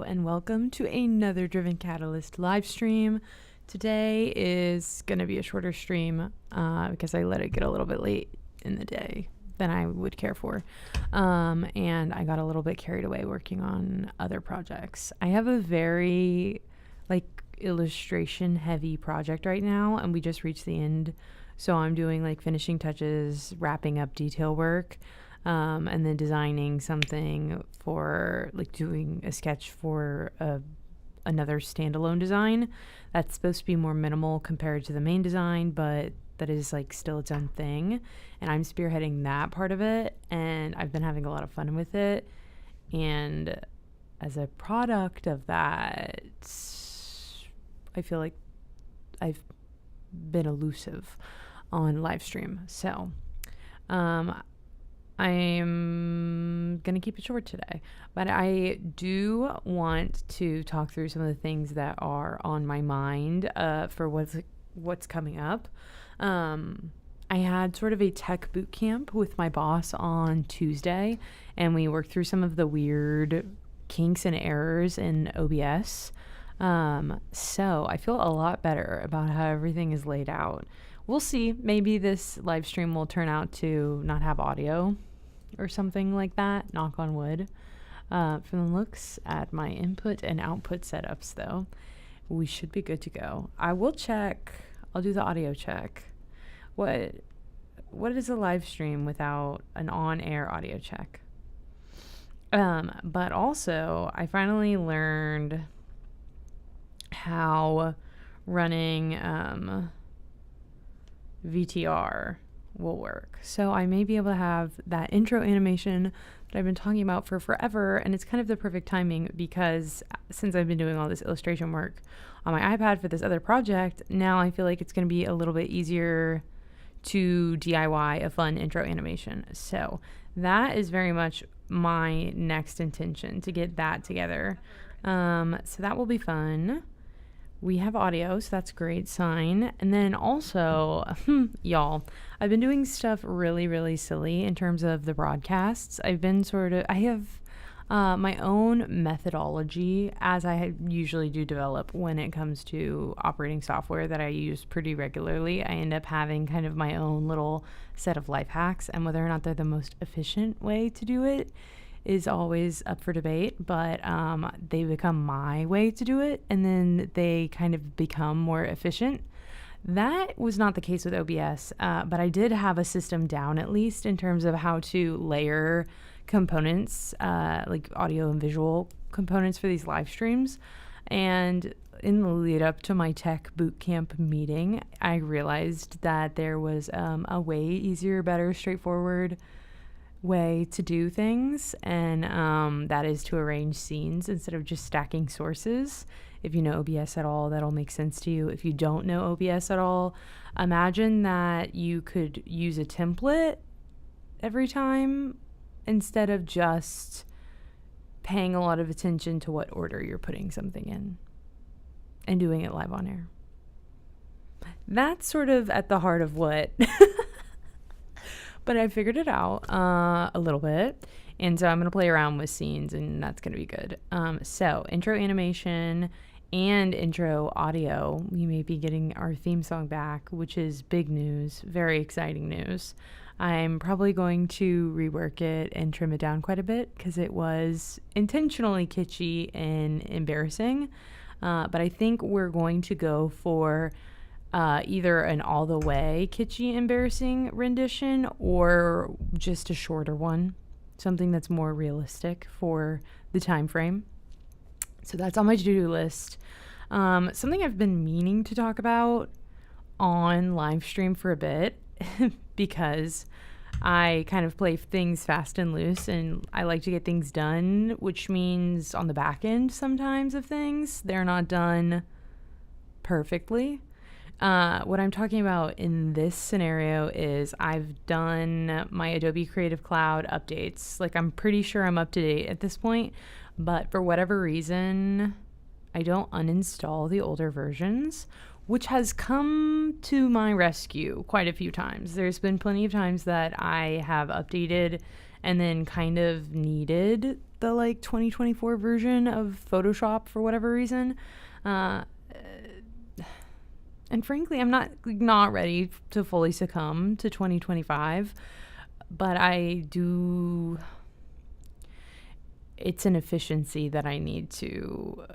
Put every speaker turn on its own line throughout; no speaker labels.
and welcome to another Driven Catalyst live stream. Today is going to be a shorter stream because I let it get a little bit late in the day than I would care for. And I got a little bit carried away working on other projects. I have a very illustration heavy project right now, and we just reached the end. So I'm doing finishing touches, wrapping up detail work. And then designing something for doing a sketch for another standalone design that's supposed to be more minimal compared to the main design, but that is still its own thing. And I'm spearheading that part of it, and I've been having a lot of fun with it. And as a product of that, I feel like I've been elusive on live stream. So, I'm going to keep it short today, but I do want to talk through some of the things that are on my mind for what's coming up. I had sort of a tech boot camp with my boss on Tuesday, and we worked through some of the weird kinks and errors in OBS. So I feel a lot better about how everything is laid out. We'll see. Maybe this live stream will turn out to not have audio or something like that. Knock on wood. From the looks at my input and output setups, though, we should be good to go. I will check. I'll do the audio check. What is a live stream without an on-air audio check? But also, I finally learned how running VTR will work. So I may be able to have that intro animation that I've been talking about for forever, and it's kind of the perfect timing because since I've been doing all this illustration work on my iPad for this other project, now I feel like it's going to be a little bit easier to DIY a fun intro animation. So that is very much my next intention, to get that together. So that will be fun. We have audio, so that's a great sign. And then also, y'all, I've been doing stuff really, really silly in terms of the broadcasts. I have my own methodology, as I usually do develop when it comes to operating software that I use pretty regularly. I end up having kind of my own little set of life hacks, and whether or not they're the most efficient way to do it is always up for debate, but they become my way to do it, and then they kind of become more efficient. That was not the case with OBS, but I did have a system down, at least in terms of how to layer components, like audio and visual components for these live streams. And in the lead up to my tech bootcamp meeting, I realized that there was a way easier, better, straightforward way to do things, and that is to arrange scenes instead of just stacking sources. If you know OBS at all, that'll make sense to you. If you don't know OBS at all, imagine that you could use a template every time instead of just paying a lot of attention to what order you're putting something in and doing it live on air. That's sort of at the heart of what but I figured it out a little bit, and so I'm going to play around with scenes, and that's going to be good. So intro animation and intro audio, we may be getting our theme song back, which is big news, very exciting news. I'm probably going to rework it and trim it down quite a bit because it was intentionally kitschy and embarrassing, but I think we're going to go for either an all the way kitschy, embarrassing rendition or just a shorter one, something that's more realistic for the time frame. So that's on my to-do list. Something I've been meaning to talk about on live stream for a bit because I kind of play things fast and loose, and I like to get things done, which means on the back end sometimes of things, they're not done perfectly. What I'm talking about in this scenario is I've done my Adobe Creative Cloud updates. I'm pretty sure I'm up to date at this point, but for whatever reason, I don't uninstall the older versions, which has come to my rescue quite a few times. There's been plenty of times that I have updated and then kind of needed the like 2024 version of Photoshop for whatever reason. And frankly, I'm not ready to fully succumb to 2025, but it's an efficiency that I need to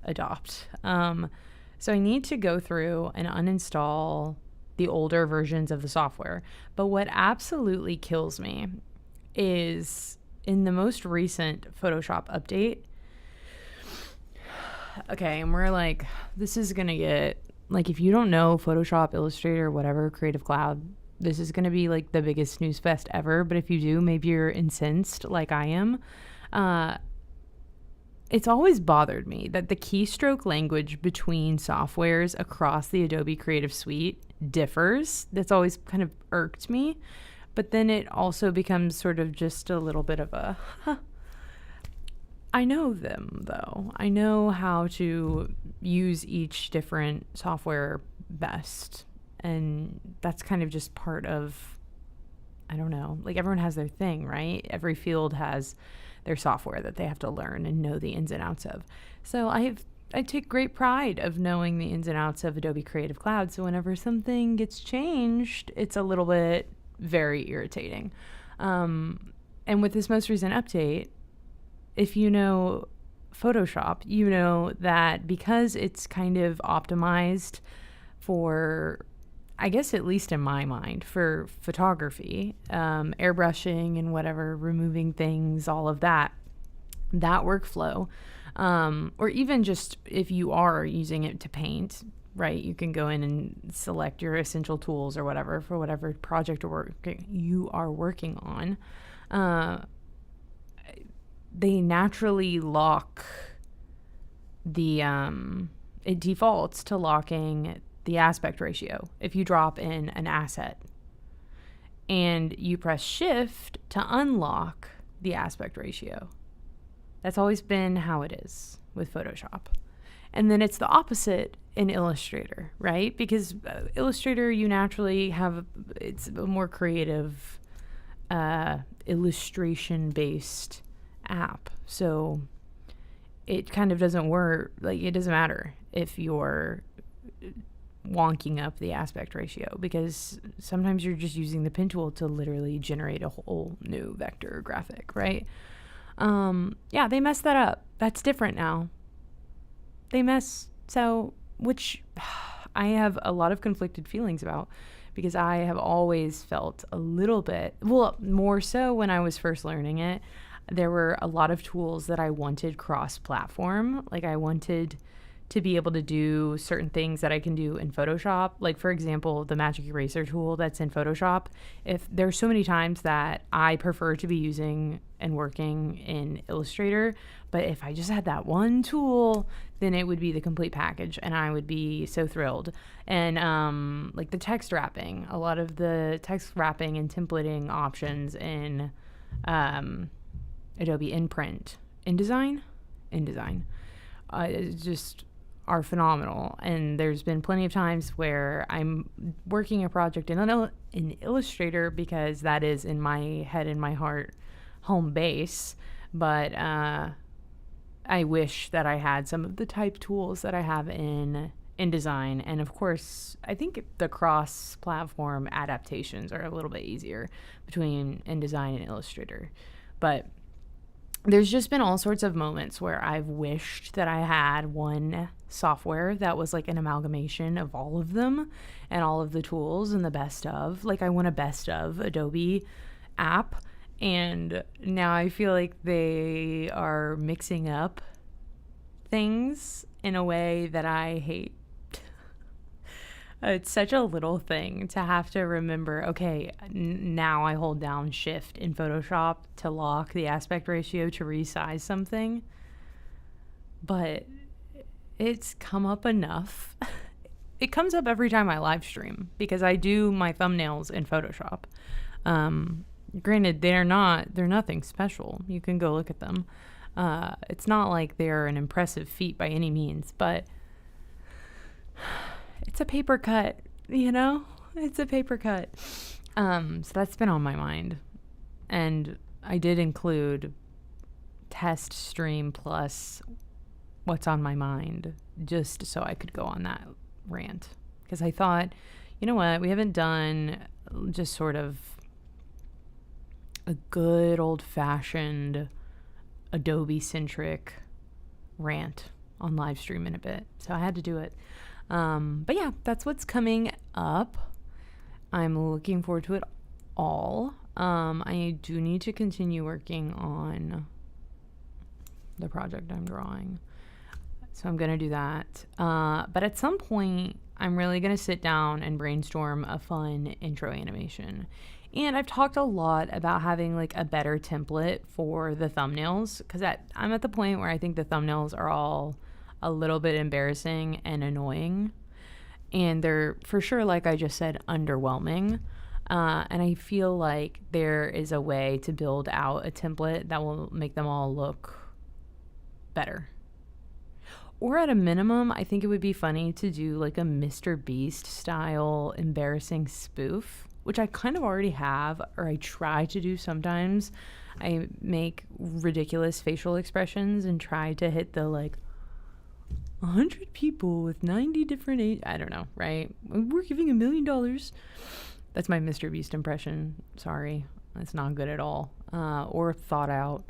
adopt. So I need to go through and uninstall the older versions of the software. But what absolutely kills me is in the most recent Photoshop update. Okay, and we're like, this is going to get, like, if you don't know Photoshop, Illustrator, whatever, Creative Cloud, this is going to be like the biggest snooze fest ever. But if you do, maybe you're incensed like I am. It's always bothered me that the keystroke language between softwares across the Adobe Creative Suite differs. That's always kind of irked me. But then it also becomes sort of just a little bit of a, I know them, though. I know how to use each different software best. And that's kind of just part of, I don't know, like everyone has their thing, right? Every field has their software that they have to learn and know the ins and outs of. So I take great pride of knowing the ins and outs of Adobe Creative Cloud. So whenever something gets changed, it's a little bit very irritating. And with this most recent update, if you know Photoshop, you know that because it's kind of optimized for, I guess at least in my mind, for photography, airbrushing and whatever, removing things, all of that workflow, or even just if you are using it to paint, right? You can go in and select your essential tools or whatever for whatever project or you are working on. They naturally lock it defaults to locking the aspect ratio if you drop in an asset, and you press shift to unlock the aspect ratio. That's always been how it is with Photoshop. And then it's the opposite in Illustrator, right? Because Illustrator, you naturally have, it's a more creative illustration based app. So it kind of doesn't work, like it doesn't matter if you're wonking up the aspect ratio, because sometimes you're just using the pen tool to literally generate a whole new vector graphic, right? Yeah, they messed that up. That's different now. Which I have a lot of conflicted feelings about, because I have always felt a little bit, well, more so when I was first learning it, there were a lot of tools that I wanted cross-platform. Like I wanted to be able to do certain things that I can do in Photoshop. Like, for example, the magic eraser tool that's in Photoshop. If there's so many times that I prefer to be using and working in Illustrator, but if I just had that one tool, then it would be the complete package and I would be so thrilled. And like the text wrapping, a lot of the text wrapping and templating options in Adobe InDesign just are phenomenal. And there's been plenty of times where I'm working a project in Illustrator because that is in my head and my heart home base, but I wish that I had some of the type tools that I have in InDesign. And of course, I think the cross-platform adaptations are a little bit easier between InDesign and Illustrator. But there's just been all sorts of moments where I've wished that I had one software that was like an amalgamation of all of them and all of the tools and the best of. Like I want a best of Adobe app, and now I feel like they are mixing up things in a way that I hate. It's such a little thing to have to remember, okay, now I hold down shift in Photoshop to lock the aspect ratio to resize something. But it's come up enough. It comes up every time I live stream because I do my thumbnails in Photoshop. Granted, they're nothing special. You can go look at them. It's not like they're an impressive feat by any means, but it's a paper cut, you know? It's a paper cut. So that's been on my mind. And I did include test stream plus what's on my mind, just so I could go on that rant. Because I thought, you know what, we haven't done just sort of a good old-fashioned Adobe-centric rant on live stream in a bit. So I had to do it. But yeah, that's what's coming up. I'm looking forward to it all. I do need to continue working on the project I'm drawing. So I'm going to do that. But at some point, I'm really going to sit down and brainstorm a fun intro animation. And I've talked a lot about having like a better template for the thumbnails, because I'm at the point where I think the thumbnails are all a little bit embarrassing and annoying. And they're, for sure, like I just said, underwhelming. And I feel like there is a way to build out a template that will make them all look better. Or at a minimum, I think it would be funny to do like a Mr. Beast style embarrassing spoof, which I kind of already have, or I try to do sometimes. I make ridiculous facial expressions and try to hit the like 100 people with 90 different age. I don't know, right? We're giving $1 million. That's my Mr. Beast impression. Sorry, that's not good at all, or thought out.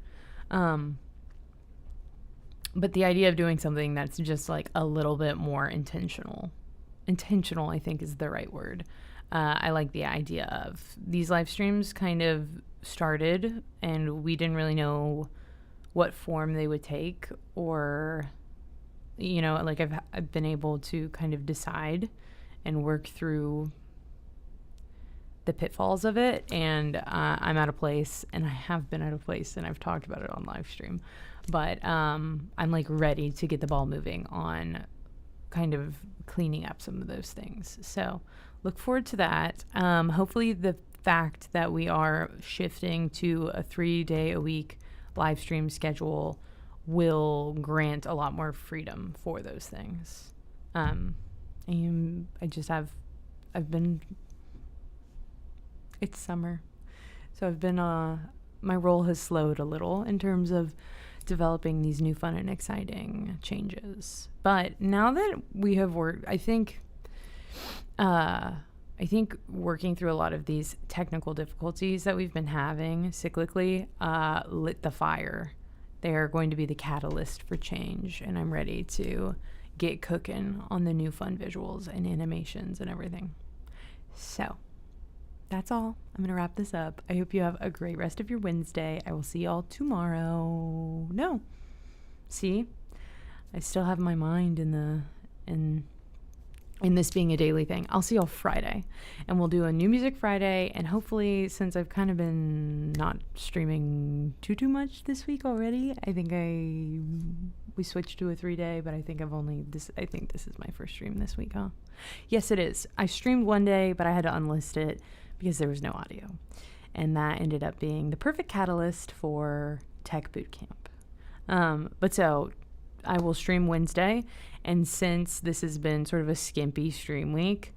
But the idea of doing something that's just like a little bit more intentional, I think is the right word. I like the idea of these live streams kind of started and we didn't really know what form they would take, or, you know, like I've been able to kind of decide and work through the pitfalls of it. And I'm at a place, and I have been at a place, and I've talked about it on live stream, but I'm like ready to get the ball moving on kind of cleaning up some of those things. So look forward to that. Hopefully the fact that we are shifting to a 3-day-a-week live stream schedule will grant a lot more freedom for those things. And it's summer. So I've been, my role has slowed a little in terms of developing these new fun and exciting changes. But now that we have worked, I think working through a lot of these technical difficulties that we've been having cyclically lit the fire. They are going to be the catalyst for change, and I'm ready to get cooking on the new fun visuals and animations and everything. So that's all. I'm going to wrap this up. I hope you have a great rest of your Wednesday. I will see y'all tomorrow. No. See? I still have my mind in this being a daily thing. I'll see y'all Friday, and we'll do a New Music Friday, and hopefully, since I've kind of been not streaming too much this week already, I think we switched to a 3-day, but I think I think this is my first stream this week, huh? Yes, it is. I streamed one day, but I had to unlist it because there was no audio, and that ended up being the perfect catalyst for Tech Bootcamp. But so I will stream Wednesday, and since this has been sort of a skimpy stream week,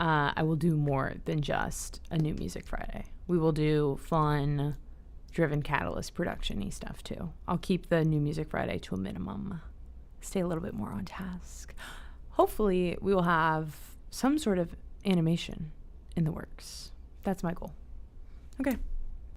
I will do more than just a New Music Friday. We will do fun, driven catalyst production-y stuff too. I'll keep the New Music Friday to a minimum. Stay a little bit more on task. Hopefully we will have some sort of animation in the works. That's my goal. Okay.